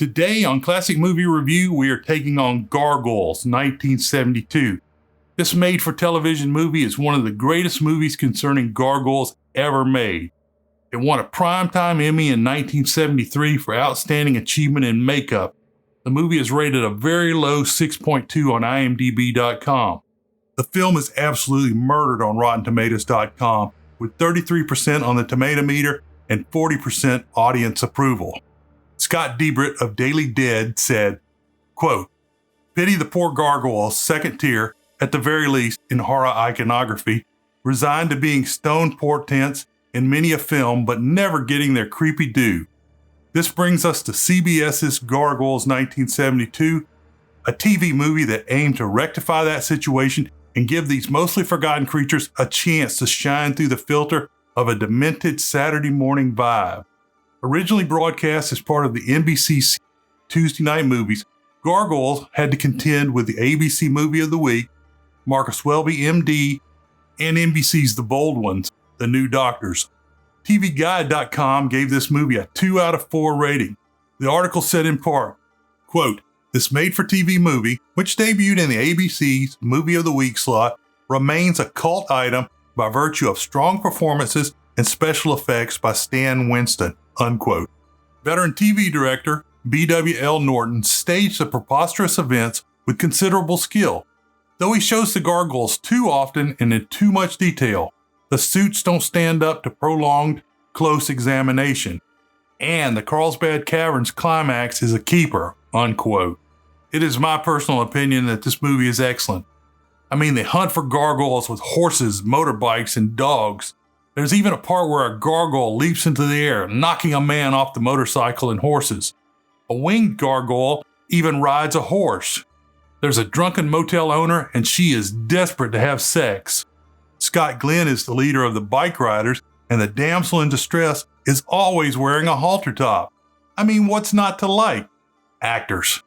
Today on Classic Movie Review, we are taking on Gargoyles, 1972. This made-for-television movie is one of the greatest movies concerning gargoyles ever made. It won a Primetime Emmy in 1973 for Outstanding Achievement in Makeup. The movie is rated a very low 6.2 on IMDb.com. The film is absolutely murdered on RottenTomatoes.com with 33% on the tomato meter and 40% audience approval. Scott Debrett of Daily Dead said, quote, "Pity the poor gargoyles, second tier, at the very least, in horror iconography, resigned to being stone portents in many a film, but never getting their creepy due. This brings us to CBS's Gargoyles 1972, a TV movie that aimed to rectify that situation and give these mostly forgotten creatures a chance to shine through the filter of a demented Saturday morning vibe. Originally broadcast as part of the NBC Tuesday Night Movies, Gargoyles had to contend with the ABC Movie of the Week, Marcus Welby, MD, and NBC's The Bold Ones, The New Doctors. TVGuide.com gave this movie a 2 out of 4 rating. The article said in part, quote, "This made-for-TV movie, which debuted in the ABC's Movie of the Week slot, remains a cult item by virtue of strong performances and special effects by Stan Winston," unquote. Veteran TV director B.W.L. Norton staged the preposterous events with considerable skill. Though he shows the gargoyles too often and in too much detail, the suits don't stand up to prolonged, close examination. And the Carlsbad Caverns climax is a keeper, unquote. It is my personal opinion that this movie is excellent. I mean, they hunt for gargoyles with horses, motorbikes, and dogs. There's even a part where a gargoyle leaps into the air, knocking a man off the motorcycle and horses. A winged gargoyle even rides a horse. There's a drunken motel owner, and she is desperate to have sex. Scott Glenn is the leader of the bike riders, and the damsel in distress is always wearing a halter top. I mean, what's not to like? Actors.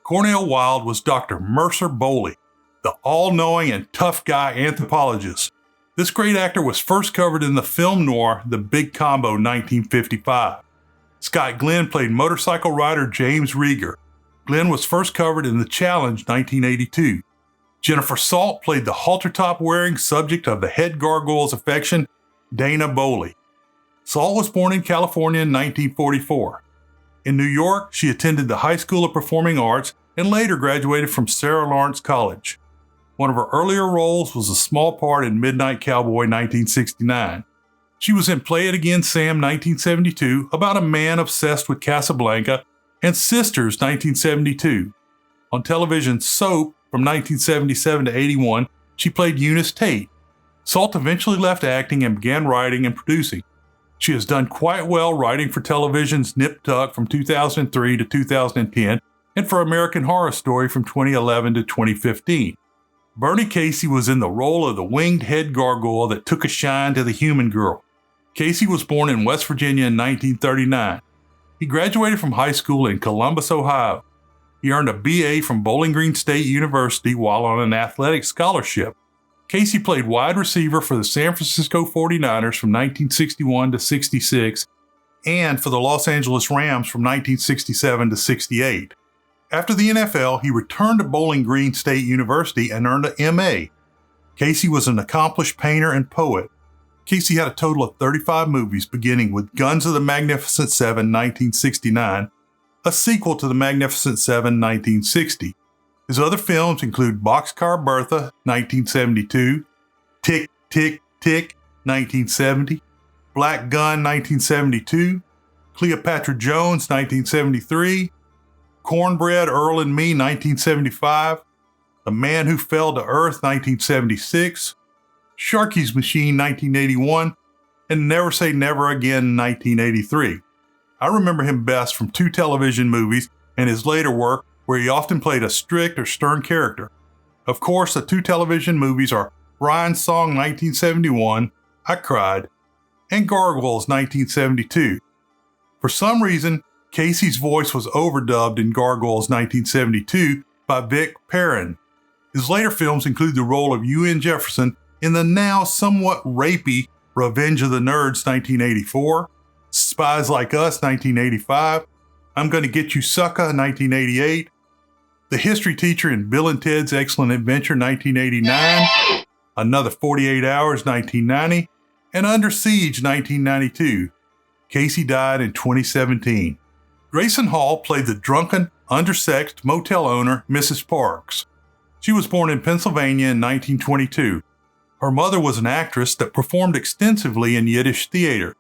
Cornel Wilde was Dr. Mercer Bowley, the all-knowing and tough guy anthropologist. This great actor was first covered in the film noir The Big Combo 1955. Scott Glenn played motorcycle rider James Rieger. Glenn was first covered in The Challenge 1982. Jennifer Salt played the halter-top wearing subject of the head gargoyle's affection, Dana Bowley. Salt was born in California in 1944. In New York, she attended the High School of Performing Arts and later graduated from Sarah Lawrence College. One of her earlier roles was a small part in Midnight Cowboy 1969. She was in Play It Again Sam 1972 about a man obsessed with Casablanca, and Sisters 1972. On television Soap from 1977 to 81, she played Eunice Tate. Salt eventually left acting and began writing and producing. She has done quite well writing for television's Nip Tuck from 2003 to 2010 and for American Horror Story from 2011 to 2015. Bernie Casey was in the role of the winged head gargoyle that took a shine to the human girl. Casey was born in West Virginia in 1939. He graduated from high school in Columbus, Ohio. He earned a BA from Bowling Green State University while on an athletic scholarship. Casey played wide receiver for the San Francisco 49ers from 1961 to 66 and for the Los Angeles Rams from 1967 to 68. After the NFL, he returned to Bowling Green State University and earned an MA. Casey was an accomplished painter and poet. Casey had a total of 35 movies, beginning with Guns of the Magnificent Seven 1969, a sequel to The Magnificent Seven 1960. His other films include Boxcar Bertha 1972, Tick, Tick, Tick 1970, Black Gun 1972, Cleopatra Jones 1973, Cornbread, Earl and Me 1975, The Man Who Fell to Earth 1976, Sharky's Machine 1981, and Never Say Never Again 1983. I remember him best from 2 television movies and his later work where he often played a strict or stern character. Of course, the 2 television movies are Brian's Song 1971, I Cried, and Gargoyles 1972. For some reason, Casey's voice was overdubbed in Gargoyles 1972 by Vic Perrin. His later films include the role of Ewan Jefferson in the now somewhat rapey Revenge of the Nerds 1984, Spies Like Us 1985, I'm Gonna Get You Sucker, 1988. The History Teacher in Bill and Ted's Excellent Adventure, 1989. Another 48 Hours, 1990. And Under Siege, 1992. Casey died in 2017. Grayson Hall played the drunken, undersexed motel owner, Mrs. Parks. She was born in Pennsylvania in 1922. Her mother was an actress that performed extensively in Yiddish theater.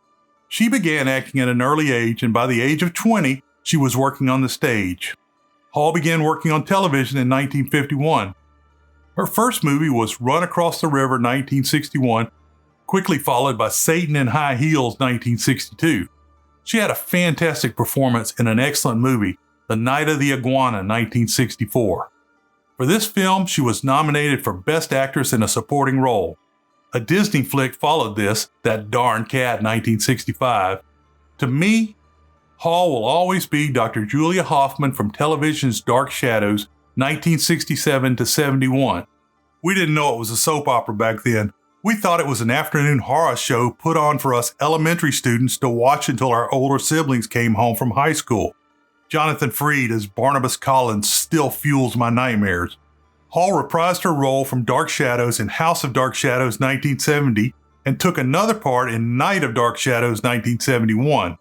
She began acting at an early age, and by the age of 20, she was working on the stage. Hall began working on television in 1951. Her first movie was Run Across the River, 1961, quickly followed by Satan in High Heels, 1962. She had a fantastic performance in an excellent movie, The Night of the Iguana, 1964. For this film, she was nominated for Best Actress in a Supporting Role. A Disney flick followed this, That Darn Cat, 1965. To me, Hall will always be Dr. Julia Hoffman from television's Dark Shadows, 1967 to 71. We didn't know it was a soap opera back then. We thought it was an afternoon horror show put on for us elementary students to watch until our older siblings came home from high school. Jonathan Freed as Barnabas Collins still fuels my nightmares. Hall reprised her role from Dark Shadows in House of Dark Shadows 1970 and took another part in Night of Dark Shadows 1971.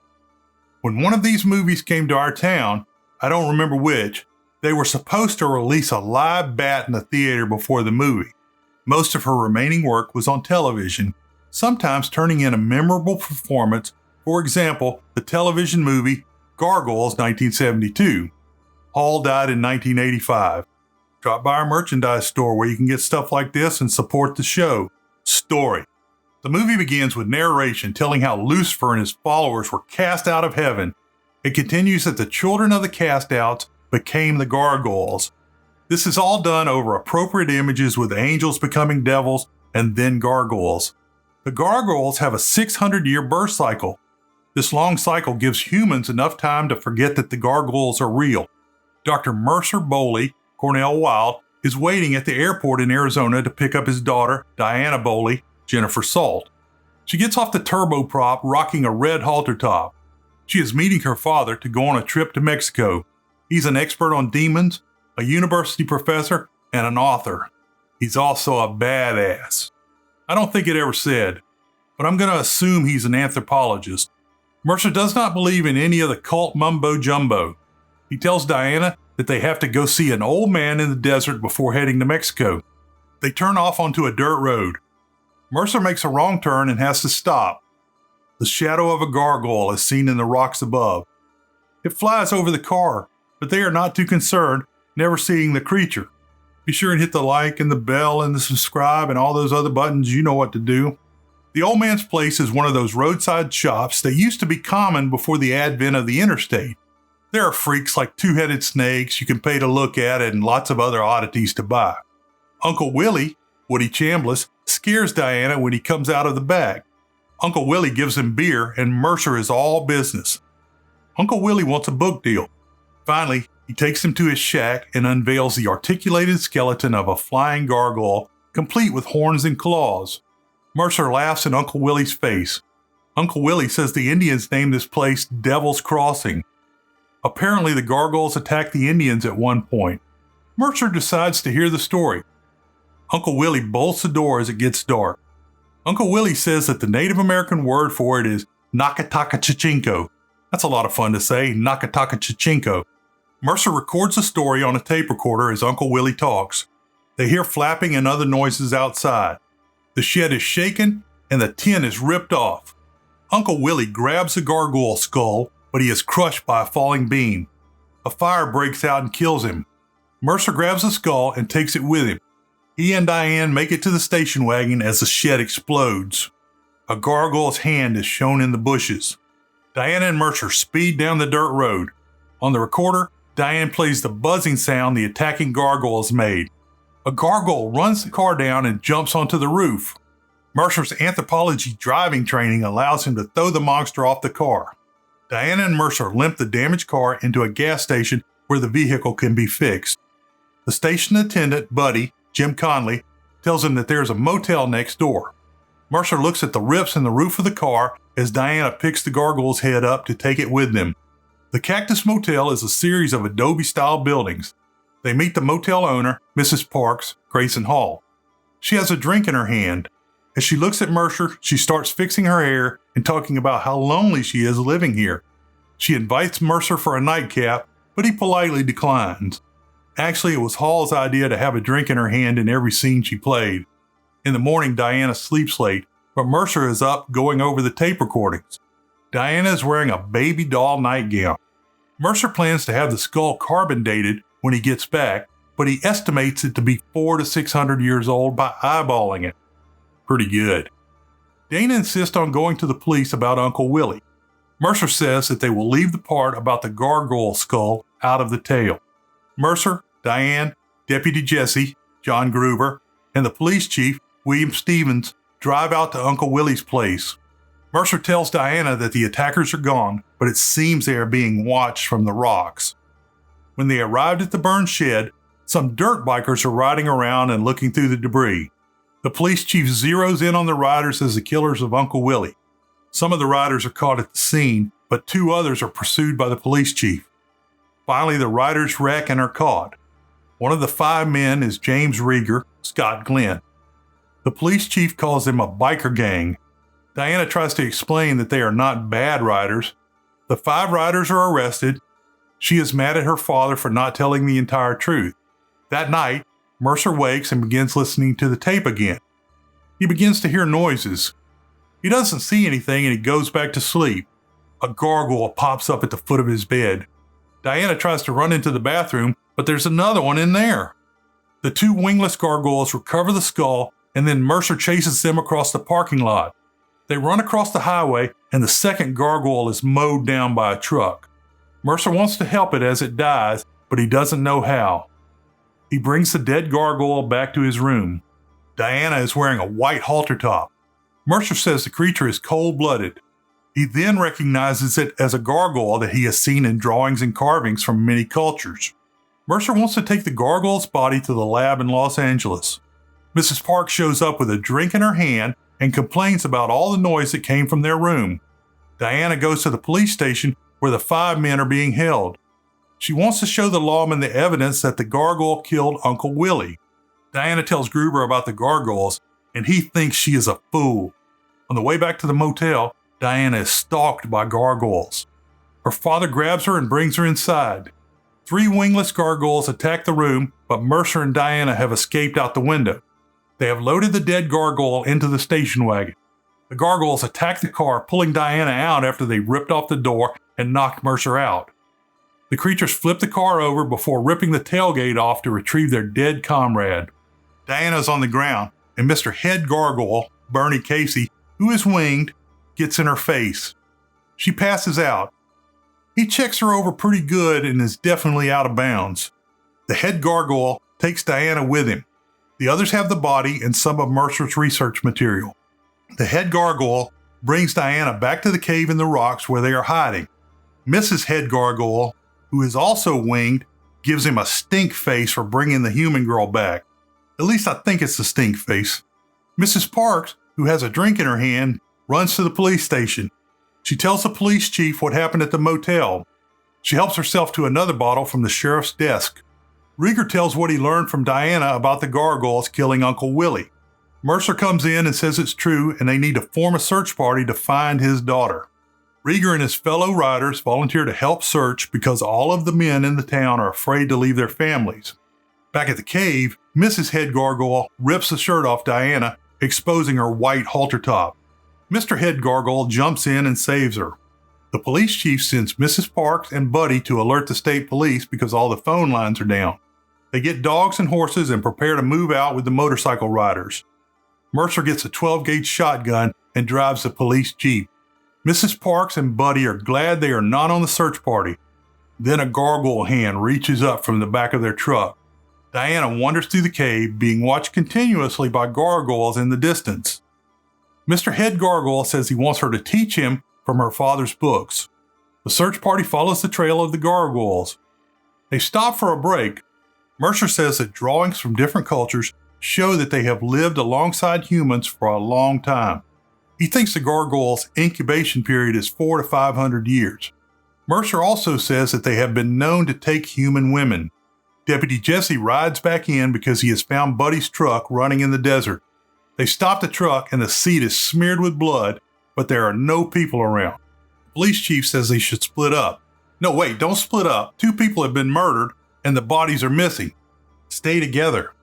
When one of these movies came to our town, I don't remember which, they were supposed to release a live bat in the theater before the movie. Most of her remaining work was on television, sometimes turning in a memorable performance, for example, the television movie Gargoyles 1972. Hall died in 1985. Drop by our merchandise store where you can get stuff like this and support the show. Story. The movie begins with narration telling how Lucifer and his followers were cast out of heaven. It continues that the children of the cast-outs became the gargoyles. This is all done over appropriate images with angels becoming devils and then gargoyles. The gargoyles have a 600-year birth cycle. This long cycle gives humans enough time to forget that the gargoyles are real. Dr. Mercer Bowley, Cornel Wilde, is waiting at the airport in Arizona to pick up his daughter, Diana Bowley, Jennifer Salt. She gets off the turboprop rocking a red halter top. She is meeting her father to go on a trip to Mexico. He's an expert on demons, a university professor, and an author. He's also a badass. I don't think it ever said, but I'm going to assume he's an anthropologist. Mercer does not believe in any of the cult mumbo-jumbo. He tells Diana that they have to go see an old man in the desert before heading to Mexico. They turn off onto a dirt road. Mercer makes a wrong turn and has to stop. The shadow of a gargoyle is seen in the rocks above. It flies over the car, but they are not too concerned, never seeing the creature. Be sure and hit the like and the bell and the subscribe and all those other buttons. You know what to do. The old man's place is one of those roadside shops that used to be common before the advent of the interstate. There are freaks like two-headed snakes you can pay to look at and lots of other oddities to buy. Uncle Willie, Woody Chambliss, scares Diana when he comes out of the bag. Uncle Willie gives him beer and Mercer is all business. Uncle Willie wants a book deal. Finally, he takes him to his shack and unveils the articulated skeleton of a flying gargoyle, complete with horns and claws. Mercer laughs in Uncle Willie's face. Uncle Willie says the Indians named this place Devil's Crossing. Apparently, the gargoyles attacked the Indians at one point. Mercer decides to hear the story. Uncle Willie bolts the door as it gets dark. Uncle Willie says that the Native American word for it is Nakataka-Chichinko. That's a lot of fun to say, Nakataka-Chichinko. Mercer records the story on a tape recorder as Uncle Willie talks. They hear flapping and other noises outside. The shed is shaken and the tin is ripped off. Uncle Willie grabs the gargoyle skull, but he is crushed by a falling beam. A fire breaks out and kills him. Mercer grabs the skull and takes it with him. He and Diane make it to the station wagon as the shed explodes. A gargoyle's hand is shown in the bushes. Diana and Mercer speed down the dirt road. On the recorder, Diane plays the buzzing sound the attacking gargoyles made. A gargoyle runs the car down and jumps onto the roof. Mercer's anthropology driving training allows him to throw the monster off the car. Diana and Mercer limp the damaged car into a gas station where the vehicle can be fixed. The station attendant, Buddy, Jim Conley, tells him that there's a motel next door. Mercer looks at the rips in the roof of the car as Diana picks the gargoyle's head up to take it with them. The Cactus Motel is a series of adobe-style buildings. They meet the motel owner, Mrs. Parks, Grayson Hall. She has a drink in her hand. As she looks at Mercer, she starts fixing her hair and talking about how lonely she is living here. She invites Mercer for a nightcap, but he politely declines. Actually, it was Hall's idea to have a drink in her hand in every scene she played. In the morning, Diana sleeps late, but Mercer is up going over the tape recordings. Diana is wearing a baby doll nightgown. Mercer plans to have the skull carbon dated when he gets back, but he estimates it to be 400 to 600 years old by eyeballing it. Pretty good. Dana insists on going to the police about Uncle Willie. Mercer says that they will leave the part about the gargoyle skull out of the tale. Mercer, Diane, Deputy Jesse, John Gruber, and the police chief, William Stevens, drive out to Uncle Willie's place. Mercer tells Diana that the attackers are gone, but it seems they are being watched from the rocks. When they arrived at the burned shed, some dirt bikers are riding around and looking through the debris. The police chief zeroes in on the riders as the killers of Uncle Willie. Some of the riders are caught at the scene, but 2 others are pursued by the police chief. Finally, the riders wreck and are caught. One of the 5 men is James Rieger, Scott Glenn. The police chief calls them a biker gang. Diana tries to explain that they are not bad riders. The 5 riders are arrested. She is mad at her father for not telling the entire truth. That night, Mercer wakes and begins listening to the tape again. He begins to hear noises. He doesn't see anything and he goes back to sleep. A gargoyle pops up at the foot of his bed. Diana tries to run into the bathroom, but there's another one in there. The 2 wingless gargoyles recover the skull, and then Mercer chases them across the parking lot. They run across the highway, and the second gargoyle is mowed down by a truck. Mercer wants to help it as it dies, but he doesn't know how. He brings the dead gargoyle back to his room. Diana is wearing a white halter top. Mercer says the creature is cold-blooded. He then recognizes it as a gargoyle that he has seen in drawings and carvings from many cultures. Mercer wants to take the gargoyle's body to the lab in Los Angeles. Mrs. Parks shows up with a drink in her hand and complains about all the noise that came from their room. Diana goes to the police station where the 5 men are being held. She wants to show the lawman the evidence that the gargoyle killed Uncle Willie. Diana tells Gruber about the gargoyles, and he thinks she is a fool. On the way back to the motel, Diana is stalked by gargoyles. Her father grabs her and brings her inside. 3 wingless gargoyles attack the room, but Mercer and Diana have escaped out the window. They have loaded the dead gargoyle into the station wagon. The gargoyles attack the car, pulling Diana out after they ripped off the door and knocked Mercer out. The creatures flip the car over before ripping the tailgate off to retrieve their dead comrade. Diana is on the ground, and Mr. Head Gargoyle, Bernie Casey, who is winged, gets in her face. She passes out. He checks her over pretty good and is definitely out of bounds. The head gargoyle takes Diana with him. The others have the body and some of Mercer's research material. The head gargoyle brings Diana back to the cave in the rocks where they are hiding. Mrs. Head Gargoyle, who is also winged, gives him a stink face for bringing the human girl back. At least I think it's the stink face. Mrs. Parks, who has a drink in her hand, runs to the police station. She tells the police chief what happened at the motel. She helps herself to another bottle from the sheriff's desk. Rieger tells what he learned from Diana about the gargoyles killing Uncle Willie. Mercer comes in and says it's true and they need to form a search party to find his daughter. Rieger and his fellow riders volunteer to help search because all of the men in the town are afraid to leave their families. Back at the cave, Mrs. Head Gargoyle rips the shirt off Diana, exposing her white halter top. Mr. Head Gargoyle jumps in and saves her. The police chief sends Mrs. Parks and Buddy to alert the state police because all the phone lines are down. They get dogs and horses and prepare to move out with the motorcycle riders. Mercer gets a 12-gauge shotgun and drives the police jeep. Mrs. Parks and Buddy are glad they are not on the search party. Then a gargoyle hand reaches up from the back of their truck. Diana wanders through the cave, being watched continuously by gargoyles in the distance. Mr. Head Gargoyle says he wants her to teach him from her father's books. The search party follows the trail of the gargoyles. They stop for a break. Mercer says that drawings from different cultures show that they have lived alongside humans for a long time. He thinks the gargoyles' incubation period is 400 to 500 years. Mercer also says that they have been known to take human women. Deputy Jesse rides back in because he has found Buddy's truck running in the desert. They stop the truck and the seat is smeared with blood, but there are no people around. The police chief says they should split up. No, wait, don't split up. 2 people have been murdered and the bodies are missing. Stay together.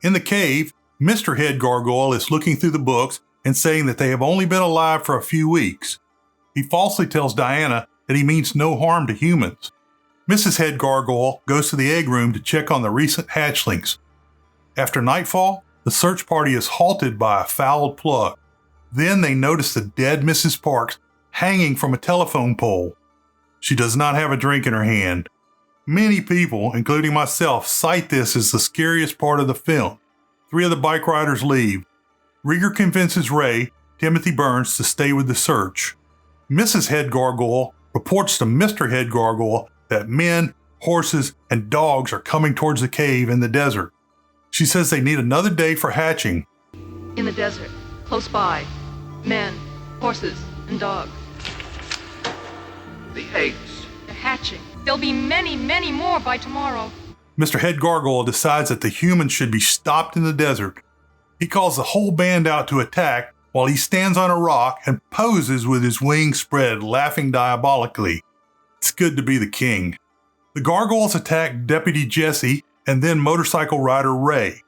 In the cave, Mr. Head Gargoyle is looking through the books and saying that they have only been alive for a few weeks. He falsely tells Diana that he means no harm to humans. Mrs. Head Gargoyle goes to the egg room to check on the recent hatchlings. After nightfall, the search party is halted by a fouled plug. Then they notice the dead Mrs. Parks hanging from a telephone pole. She does not have a drink in her hand. Many people, including myself, cite this as the scariest part of the film. 3 of the bike riders leave. Rieger convinces Ray, Timothy Burns, to stay with the search. Mrs. Head Gargoyle reports to Mr. Head Gargoyle that men, horses, and dogs are coming towards the cave in the desert. She says they need another day for hatching. In the desert, close by, men, horses, and dogs. The eggs. They're hatching. There'll be many, many more by tomorrow. Mr. Head Gargoyle decides that the humans should be stopped in the desert. He calls the whole band out to attack while he stands on a rock and poses with his wings spread, laughing diabolically. It's good to be the king. The Gargoyles attack Deputy Jesse and then motorcycle rider Ray.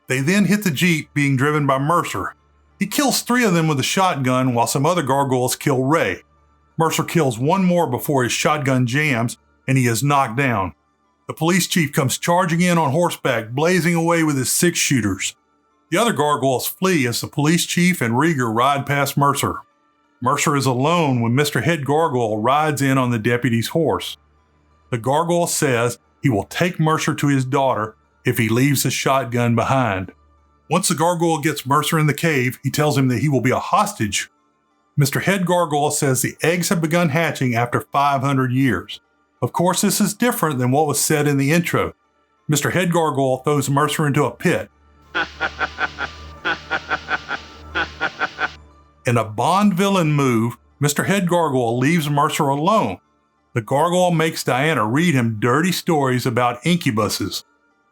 They then hit the Jeep being driven by Mercer. He kills 3 of them with a shotgun while some other Gargoyles kill Ray. Mercer kills 1 more before his shotgun jams and he is knocked down. The police chief comes charging in on horseback, blazing away with his 6-shooters. The other Gargoyles flee as the police chief and Rieger ride past Mercer. Mercer is alone when Mr. Head Gargoyle rides in on the deputy's horse. The Gargoyle says he will take Mercer to his daughter if he leaves the shotgun behind. Once the Gargoyle gets Mercer in the cave, he tells him that he will be a hostage. Mr. Head Gargoyle says the eggs have begun hatching after 500 years. Of course, this is different than what was said in the intro. Mr. Head Gargoyle throws Mercer into a pit. In a Bond villain move, Mr. Head Gargoyle leaves Mercer alone. The Gargoyle makes Diana read him dirty stories about incubuses.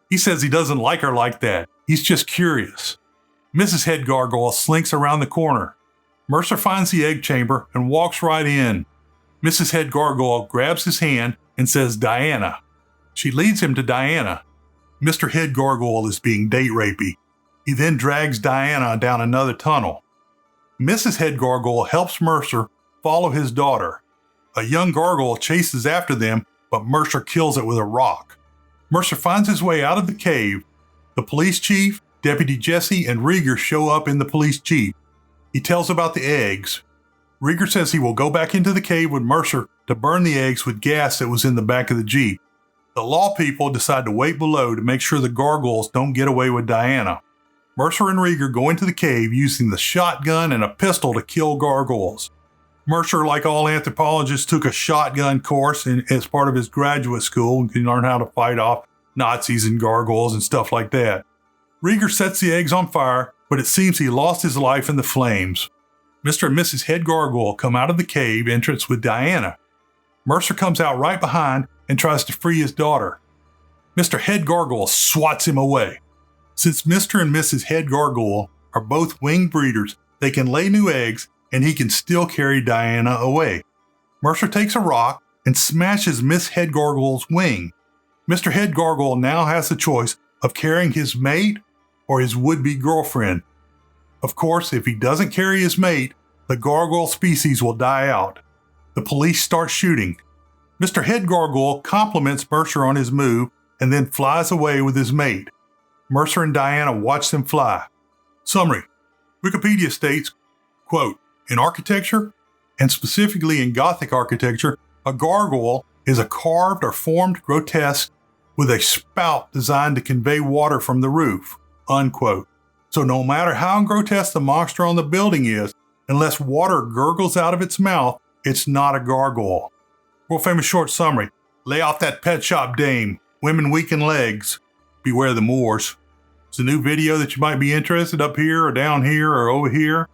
He says he doesn't like her like that. He's just curious. Mrs. Head Gargoyle slinks around the corner. Mercer finds the egg chamber and walks right in. Mrs. Head Gargoyle grabs his hand and says, "Diana." She leads him to Diana. Mr. Head Gargoyle is being date rapey. He then drags Diana down another tunnel. Mrs. Head Gargoyle helps Mercer follow his daughter. A young gargoyle chases after them, but Mercer kills it with a rock. Mercer finds his way out of the cave. The police chief, Deputy Jesse, and Rieger show up in the police jeep. He tells about the eggs. Rieger says he will go back into the cave with Mercer to burn the eggs with gas that was in the back of the jeep. The law people decide to wait below to make sure the gargoyles don't get away with Diana. Mercer and Rieger go into the cave using the shotgun and a pistol to kill gargoyles. Mercer, like all anthropologists, took a shotgun course as part of his graduate school and can learn how to fight off Nazis and gargoyles and stuff like that. Rieger sets the eggs on fire, but it seems he lost his life in the flames. Mr. and Mrs. Head Gargoyle come out of the cave entrance with Diana. Mercer comes out right behind and tries to free his daughter. Mr. Head Gargoyle swats him away. Since Mr. and Mrs. Head Gargoyle are both winged breeders, they can lay new eggs and he can still carry Diana away. Mercer takes a rock and smashes Miss Head Gargoyle's wing. Mr. Head Gargoyle now has the choice of carrying his mate or his would-be girlfriend. Of course, if he doesn't carry his mate, the gargoyle species will die out. The police start shooting. Mr. Head Gargoyle compliments Mercer on his move and then flies away with his mate. Mercer and Diana watch them fly. Summary. Wikipedia states, quote, "In architecture, and specifically in Gothic architecture, a gargoyle is a carved or formed grotesque with a spout designed to convey water from the roof," unquote. So no matter how grotesque the monster on the building is, unless water gurgles out of its mouth, it's not a gargoyle. World famous short summary. Lay off that pet shop dame. Women weaken legs. Beware the Moors. It's a new video that you might be interested up here or down here or over here.